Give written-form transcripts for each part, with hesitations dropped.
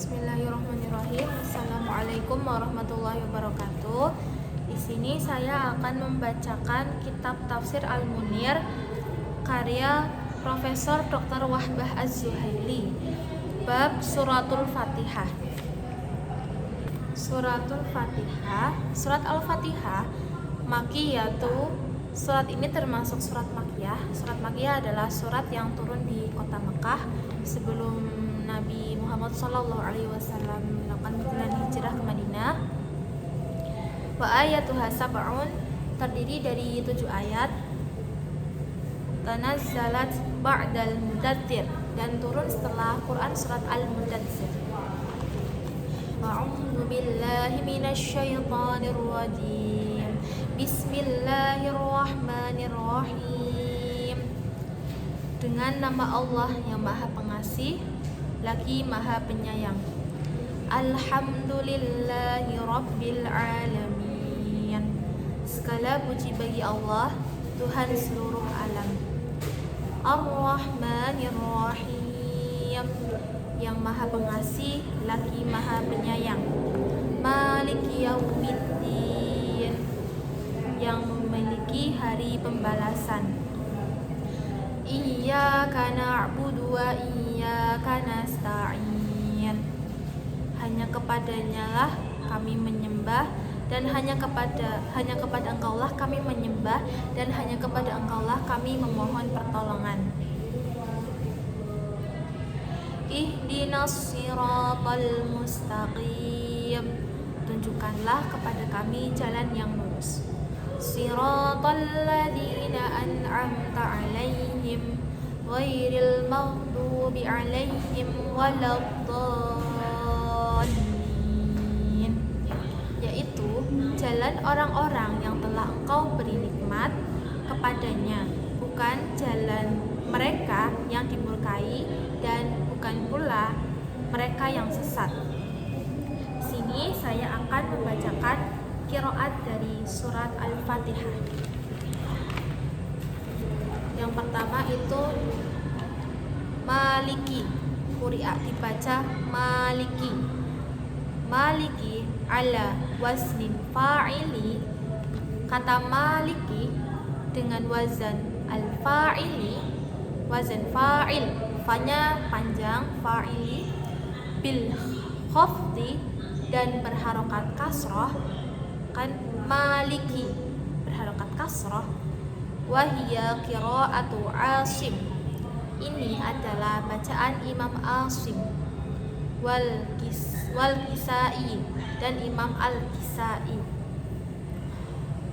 Bismillahirrahmanirrahim. Assalamualaikum warahmatullahi wabarakatuh. Di sini saya akan membacakan kitab Tafsir Al-Munir karya Profesor Dr. Wahbah Az-Zuhaili, bab Suratul Fatihah. Suratul Fatihah, Surat Al-Fatihah Makkiyatu. Surat ini termasuk surat Makkiyah. Surat Makkiyah adalah surat yang turun di kota Mekah sebelum Nabi Muhammad SAW melakukan perjalanan hijrah ke Madinah. Wa ayatuha sab'un, terdiri dari 7 ayat. Tanazzalat ba'dal mudaththir, dan turun setelah Quran surat Al-Mudaththir. A'udzu billahi minasyaitonir rajim. Bismillahirrahmanirrahim. Dengan nama Allah yang Maha Pengasih lagi Maha Penyayang. Alhamdulillahi Rabbil Alamin. Segala puji bagi Allah, Tuhan seluruh alam. Ar-Rahmanir-Rahim, yang Maha Pengasih lagi Maha Penyayang. Maliki Yaumiddin, yang memiliki hari pembalasan. Iyyaka na'budu wa iyyaka nasta'in. Hanya kepadanya lah kami menyembah, dan hanya kepada Engkau lah kami menyembah, dan hanya kepada Engkau lah kami memohon pertolongan. Ihdinas siratal mustaqim, tunjukkanlah kepada kami jalan yang lurus. Siratal ladzina an'amta 'alaihim ghairil maghdubi 'alaihim waladdallin, yaitu jalan orang-orang yang telah Engkau beri nikmat kepadanya, bukan jalan mereka yang dimurkai, dan bukan pula mereka yang sesat. Sini saya akan membacakan qiraat dari surat Al-Fatihah. Yang pertama itu Maliki, quri'ah dibaca Maliki. Maliki ala waznin fa'ili. Kata Maliki dengan wazan al-fa'ili, wazan fa'il, fa-nya panjang, fa'ili, bil khafdi, dan berharokat kasroh. Kan Maliki berharokat kasroh. Wahia qiraatu Asim, ini adalah bacaan Imam Asim. Wal Kisai, dan Imam Al-Kisai.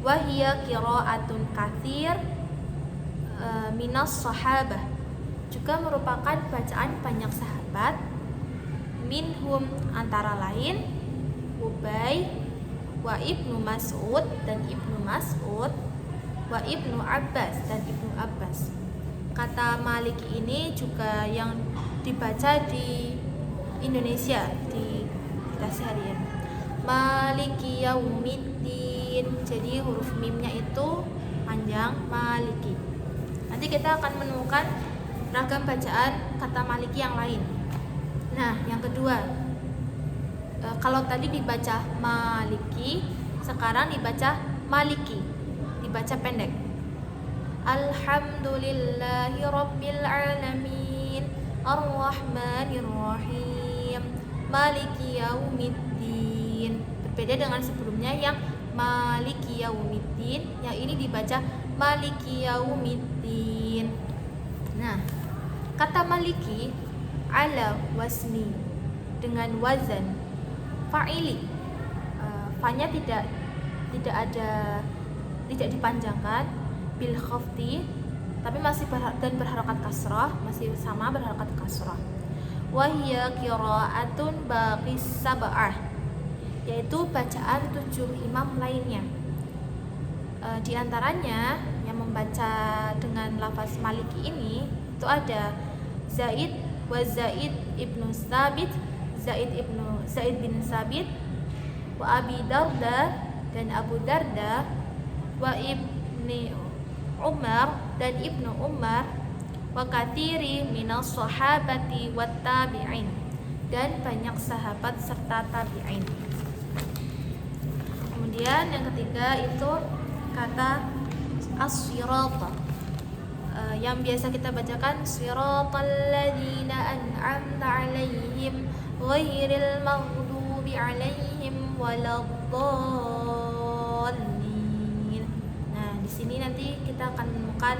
Wahia qiraatun katsir minas sahabah, juga merupakan bacaan banyak sahabat. Minhum, antara lain Ubay, wa Ibnu Mas'ud, dan Ibnu Mas'ud, wa Ibnu Abbas, dan Ibnu Abbas. Kata Maliki ini juga yang dibaca di Indonesia di kita seharian. Maliki Yaumiddin, jadi huruf mimnya itu panjang, Maliki. Nanti kita akan menemukan ragam bacaan kata Maliki yang lain. Nah, yang kedua, kalau tadi dibaca Maliki, sekarang dibaca Maliki, dibaca pendek. Alhamdulillahi Rabbil Alamin, Ar-Rahmanir-Rahim, Maliki Yaumiddin. Berbeda dengan sebelumnya yang Maliki Yaumiddin, yang ini dibaca Maliki Yaumiddin. Nah, kata Maliki ala wasni, dengan wazan fa'ili. Fa-nya tidak dipanjangkan, bil khafdi, tapi masih berharokat kasrah, masih sama berharokat kasrah. Wa hiya qiraatun baqis sab'ah, yaitu bacaan 7 imam lainnya. Di antaranya yang membaca dengan lafaz Maliki ini itu ada Zaid wa Zaid ibnu Sabit, Zaid bin Sabit, wa Abi Darda, dan Abu Darda, wa Ibni Umar, dan Ibnu Umar, wa katsiri minas sahabati wat tabi'in, dan banyak sahabat serta tabi'in. Kemudian yang ketiga itu kata as-sirata, yang biasa kita bacakan siratal ladzina an'amta 'alaihim ghairil maghdubi 'alaihim waladdallin. Nah, di sini nanti kita akan menemukan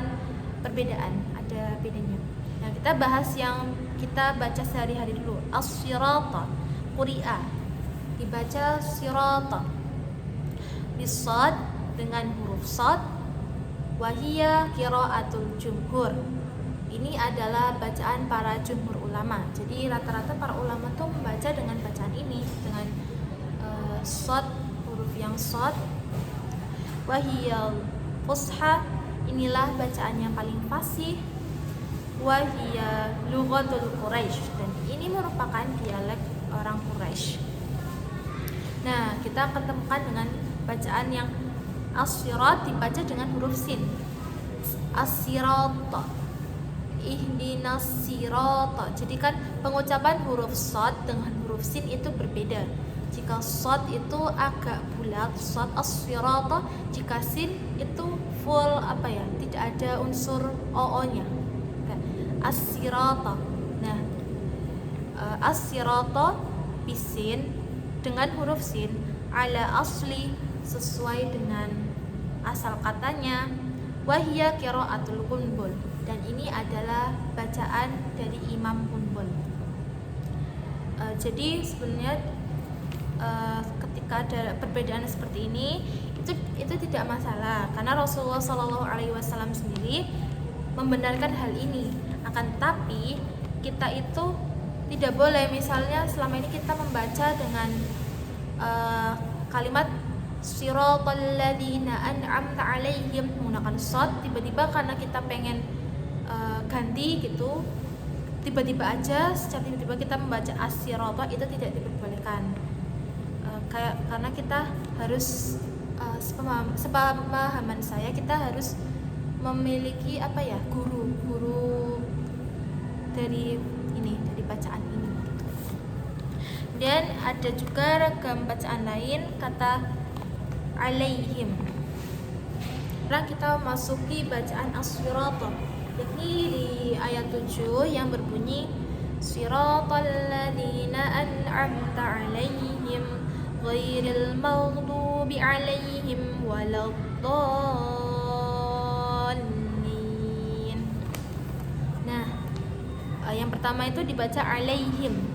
perbedaan, ada bedanya. Nah, kita bahas yang kita baca sehari-hari dulu. As-sirata, quri'a, dibaca sirata bisad dengan huruf sad. Wahia qiraatul jumhur. Ini adalah bacaan para jumhur ulama. Jadi rata-rata para ulama tuh membaca dengan bacaan ini, dengan sad, huruf yang sad. Wahiyal fusha, inilah bacaan yang paling fasih. Wahia lughatul Quraisy, dan ini merupakan dialek orang Quraisy. Nah, kita akan temukan dengan bacaan yang as-sirat dibaca dengan huruf sin. As-sirata, ihdinas sirata. Jadi kan pengucapan huruf sad dengan huruf sin itu berbeda. Jika sad itu agak bulat, sad as-sirata. Jika sin itu full tidak ada unsur oo-nya. As-sirata. Nah, as-sirata bisin dengan huruf sin ala asli, sesuai dengan asal katanya. Wahia qiraatul Qunbul, dan ini adalah bacaan dari Imam Qunbul. Jadi sebenarnya ketika ada perbedaan seperti ini itu tidak masalah, karena Rasulullah SAW sendiri membenarkan hal ini. Akan tapi kita itu tidak boleh, misalnya selama ini kita membaca dengan kalimat siratal ladzina an'amta 'alaihim menggunakan sad, tiba-tiba karena kita pengen ganti gitu, tiba-tiba aja secara tiba-tiba kita membaca as-sirata, itu tidak diperbolehkan. Karena kita harus sepemahaman saya, kita harus memiliki guru dari bacaan ini gitu. Dan ada juga ragam bacaan lain kata alaihim. Sekarang kita masuki bacaan as-sirata, yakni di ayat 7 yang berbunyi siratal ladzina an'amta 'alaihim ghairil maghdubi 'alaihim waladdallin. Nah, yang pertama itu dibaca alaihim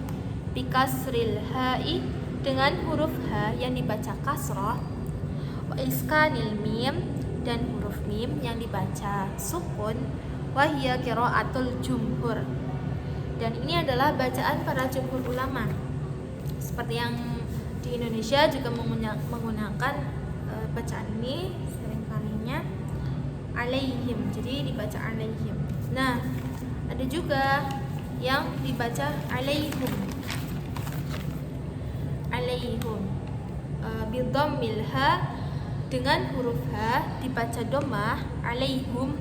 bikasril ha'i, dengan huruf ha yang dibaca kasrah, wa iskanil mim, dan huruf mim yang dibaca sukun. Wahia qiraatul jumhur, dan ini adalah bacaan para jumhur ulama. Seperti yang di Indonesia juga menggunakan bacaan ini seringkalinya alaihim, jadi dibaca alaihim. Nah, ada juga yang dibaca alaihum, alaihum bidhammil ha, dengan huruf ha dibaca dhammah. Alaihum,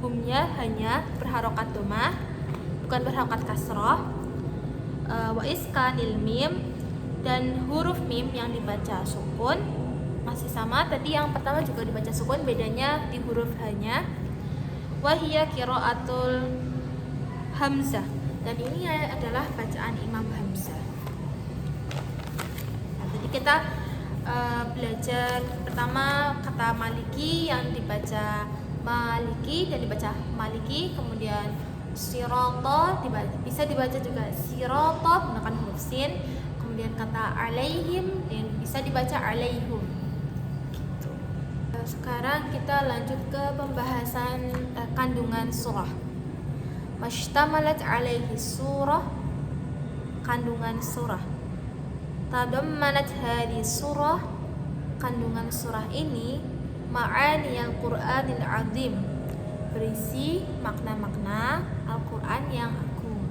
humnya hanya berharokat dhammah, bukan berharokat kasrah. Wa iskanil mim, dan huruf mim yang dibaca sukun. Masih sama, tadi yang pertama juga dibaca sukun, bedanya di huruf hanya. Wahia qiraatul hamzah, dan ini adalah bacaan Imam Hamzah. Nah, tadi kita belajar pertama kata maliki yang dibaca maliki dan dibaca maliki, kemudian sirata bisa dibaca juga sirata menggunakan huruf sin, kemudian kata alaihim yang bisa dibaca alaihum gitu. Sekarang kita lanjut ke pembahasan kandungan surah. Mashtamalat alaihi surah, kandungan surah. Tadammanat hadhi surah, kandungan surah ini ma'ani al-Qur'anil azim, berisi makna-makna Al-Quran yang agung.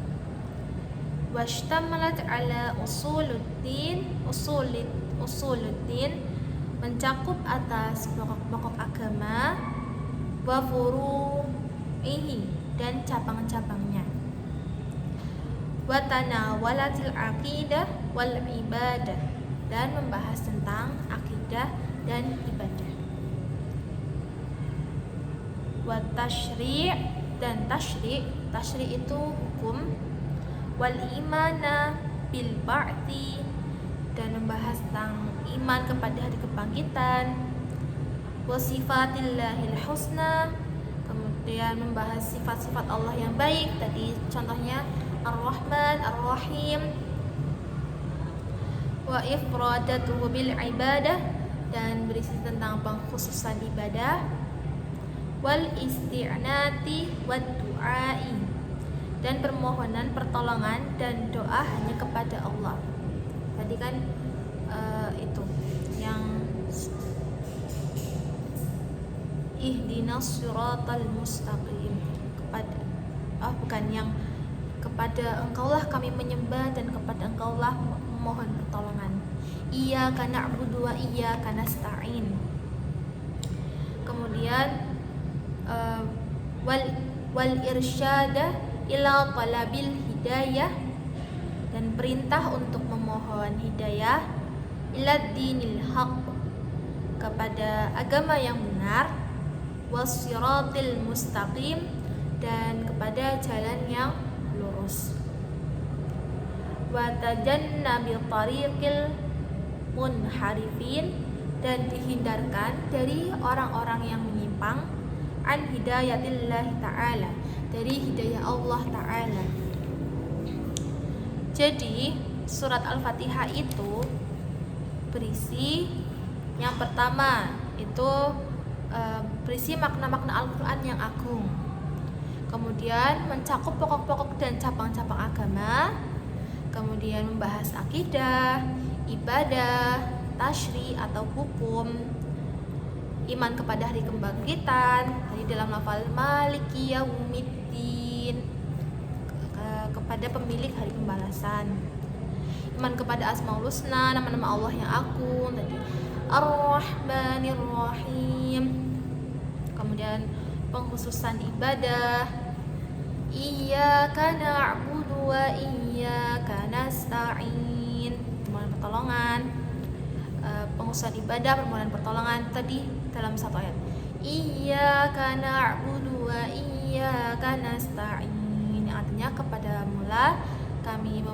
Washtamalat ala usuluddin, usuluddin mencakup atas pokok-pokok agama, wa furu'ihi, dan cabang-cabangnya. wa tanawalatil aqidah wal ibadah, dan membahas tentang akidah dan ibadah. Wa tasyri', dan tasyri' itu hukum. Wal imana bil ba'ti, dan membahas tentang iman kepada hari kebangkitan. Wa sifatillahil husna, kemudian membahas sifat-sifat Allah yang baik. Tadi contohnya Ar-Rahman, Ar-Rahim. Wa ifradatuhu bil ibadah, dan berisi tentang pengkhususan ibadah. Wal isti'nati wad du'ai, dan permohonan pertolongan dan doa hanya kepada Allah. Tadi kan itu yang ihdinas siratal mustaqim, kepada bukan yang kepada engkaulah kami menyembah dan kepada engkaulah memohon pertolongan. Iyyaka na'budu wa iyyaka nasta'in. Kemudian wal irsyada ila talabil hidayah, dan perintah untuk memohon hidayah ila dinil haq, kepada agama yang benar. Wassiratil mustaqim, dan kepada jalan yang lurus. Wa tajannabi tariqil munharifin, dan dihindarkan dari orang-orang yang menyimpang. An hidayatillahi ta'ala, dari hidayah Allah ta'ala. Jadi surat Al-Fatihah itu berisi, yang pertama itu berisi makna-makna Al-Quran yang agung. Kemudian mencakup pokok-pokok dan cabang-cabang agama. Kemudian membahas akidah, ibadah, tasyri atau hukum, iman kepada hari kebangkitan, tadi dalam lafal maliki yaumiddin, kepada pemilik hari pembalasan. Iman kepada asmaul husna, nama-nama Allah yang agung, tadi Ar-Rahmanir Rahim. Kemudian pengkhususan ibadah, iyyaka na'budu wa iyyaka nasta'in, permohonan pertolongan. Pengkhususan ibadah, permohonan pertolongan tadi dalam satu ayat. Iyyaka na'budu wa iyyaka nasta'in, artinya kepada mula kami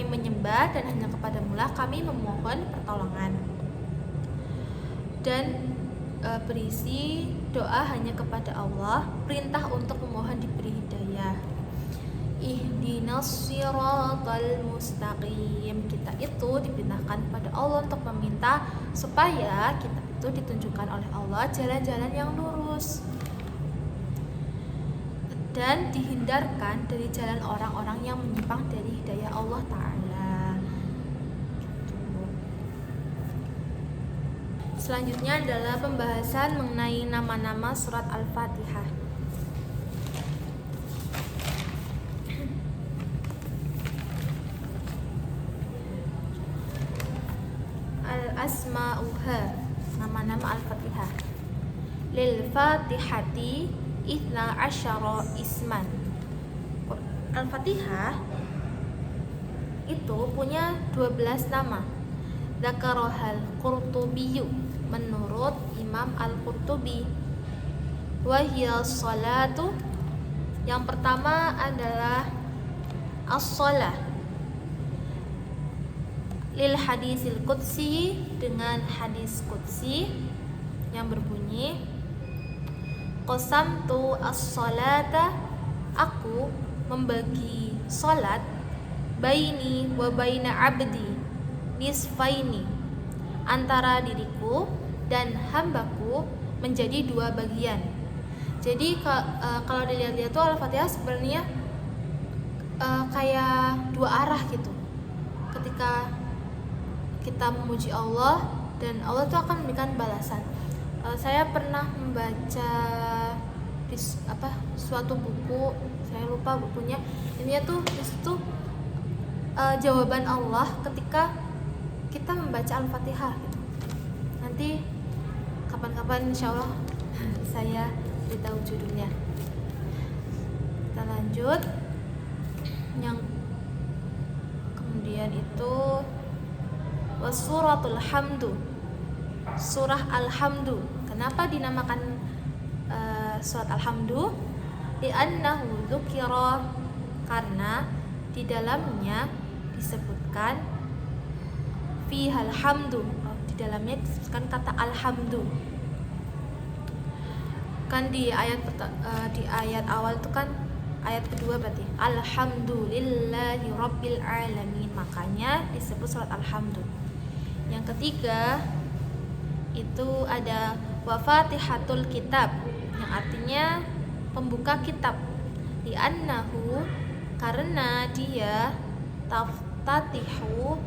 menyembah dan hanya kepada mula kami memohon pertolongan. Dan berisi doa hanya kepada Allah, perintah untuk memohon diberi hidayah. Ihdinas siratal mustaqim, kita itu diperintahkan kepada Allah untuk meminta supaya kita itu ditunjukkan oleh Allah jalan-jalan yang lurus, dan dihindarkan dari jalan orang-orang yang menyimpang dari hidayah Allah Ta'ala. Selanjutnya adalah pembahasan mengenai nama-nama surat Al-Fatihah. Al-asma'uha, nama-nama Al-Fatihah. Lil Fatihati Ithna asyara isman. Al-Fatihah itu punya 12 nama. Dzakarohal Qurtubiyu, menurut Imam Al-Qurtubi. Wahiyal salatu, yang pertama adalah as-salah. Lil hadisil qudsi, dengan hadis qudsi yang berbunyi qasamtu as-salata, aku membagi salat, baini wa baina abdi nisfaini, antara diriku dan hambaku menjadi dua bagian. Jadi kalau dilihat-lihat tuh Al-Fatihah sebenarnya kayak dua arah gitu. Ketika kita memuji Allah, dan Allah tuh akan memberikan balasan. Saya pernah membaca di suatu buku, saya lupa bukunya. Ini tuh disitu jawaban Allah ketika kita membaca Al-Fatihah gitu. Nanti kapan-kapan insyaallah saya beritahu judulnya. Kita lanjut. Yang kemudian itu wasuratul hamdu, surah Alhamdu. Kenapa dinamakan surat Alhamdu? Li'annahu dzukira, karena di dalamnya disebutkan fihal hamdu, di dalamnya disebutkan kata alhamdu. Kan di ayat awal itu kan ayat kedua berarti alhamdulillahi rabbil alamin, makanya disebut surat Alhamdu. Yang ketiga itu ada wa fatihatul kitab, yang artinya pembuka kitab. Li'annahu, karena dia taftatihu,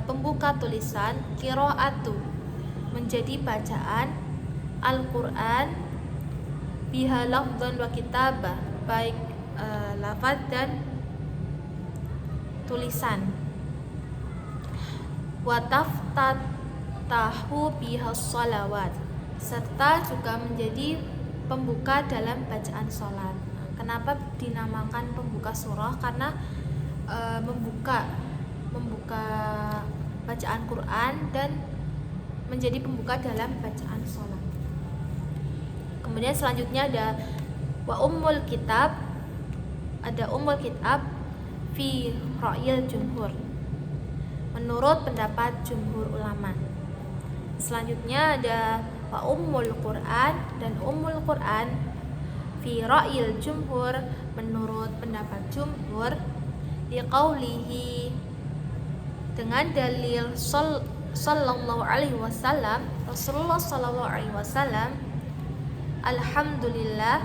pembuka tulisan, qiraatu, menjadi bacaan Al-Qur'an, biha lafdhan wa kitabah, baik lafaz dan tulisan. Wa taftatahu biha sholawat, serta juga menjadi pembuka dalam bacaan sholat. Kenapa dinamakan pembuka surah? Karena membuka bacaan Quran dan menjadi pembuka dalam bacaan sholat. Kemudian selanjutnya ada wa ummul kitab, ada ummul kitab fi ra'yil jumhur, menurut pendapat jumhur ulama. Selanjutnya ada wa ummul Quran, dan ummul Quran fi ra'yil jumhur, menurut pendapat jumhur, liqaulihi, dengan dalil sallallahu alaihi wasallam, Rasulullah sallallahu alaihi wasallam, alhamdulillah